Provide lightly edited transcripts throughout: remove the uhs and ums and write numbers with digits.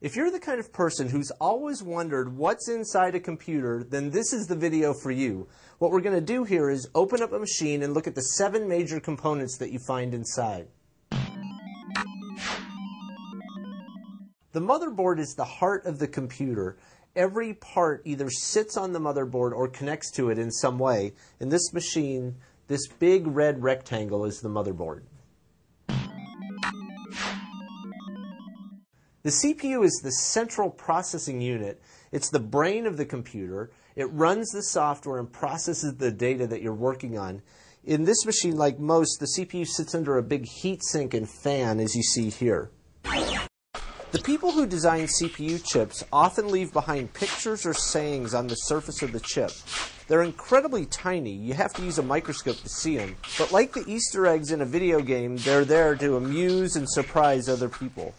If you're the kind of person who's always wondered what's inside a computer, then this is the video for you. What we're going to do here is open up a machine and look at the 7 major components that you find inside. The motherboard is the heart of the computer. Every part either sits on the motherboard or connects to it in some way. In this machine, this big red rectangle is the motherboard. The CPU is the central processing unit. It's the brain of the computer. It runs the software and processes the data that you're working on. In this machine, like most, the CPU sits under a big heat sink and fan, as you see here. The people who design CPU chips often leave behind pictures or sayings on the surface of the chip. They're incredibly tiny. You have to use a microscope to see them. But like the Easter eggs in a video game, they're there to amuse and surprise other people.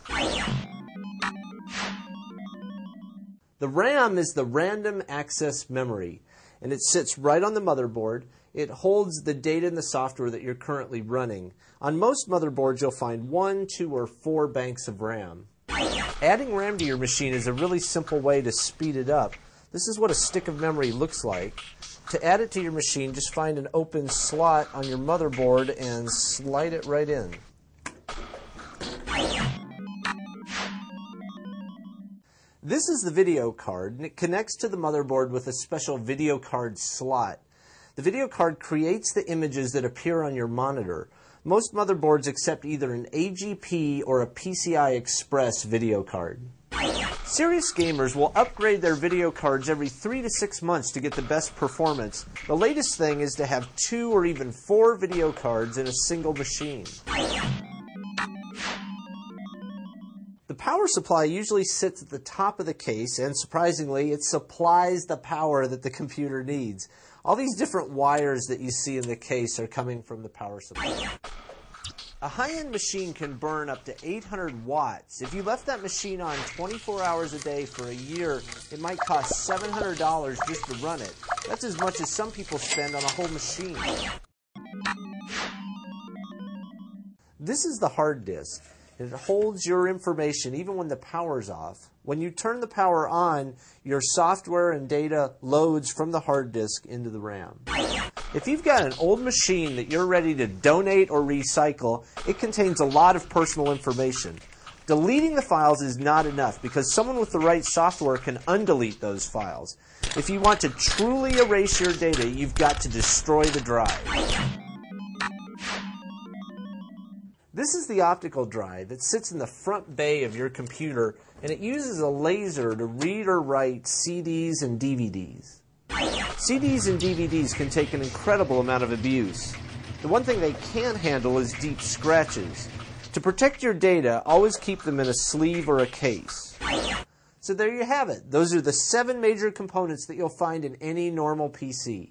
The RAM is the random access memory, and it sits right on the motherboard. It holds the data and the software that you're currently running. On most motherboards, you'll find 1, 2, or 4 banks of RAM. Adding RAM to your machine is a really simple way to speed it up. This is what a stick of memory looks like. To add it to your machine, just find an open slot on your motherboard and slide it right in. This is the video card, and it connects to the motherboard with a special video card slot. The video card creates the images that appear on your monitor. Most motherboards accept either an AGP or a PCI Express video card. Serious gamers will upgrade their video cards every 3 to 6 months to get the best performance. The latest thing is to have 2 or even 4 video cards in a single machine. The power supply usually sits at the top of the case, and surprisingly, it supplies the power that the computer needs. All these different wires that you see in the case are coming from the power supply. A high-end machine can burn up to 800 watts. If you left that machine on 24 hours a day for a year, it might cost $700 just to run it. That's as much as some people spend on a whole machine. This is the hard disk. It holds your information even when the power's off. When you turn the power on, your software and data loads from the hard disk into the RAM. If you've got an old machine that you're ready to donate or recycle, it contains a lot of personal information. Deleting the files is not enough because someone with the right software can undelete those files. If you want to truly erase your data, you've got to destroy the drive. This is the optical drive. It sits in the front bay of your computer, and it uses a laser to read or write CDs and DVDs. CDs and DVDs can take an incredible amount of abuse. The one thing they can't handle is deep scratches. To protect your data, always keep them in a sleeve or a case. So there you have it. Those are the 7 major components that you'll find in any normal PC.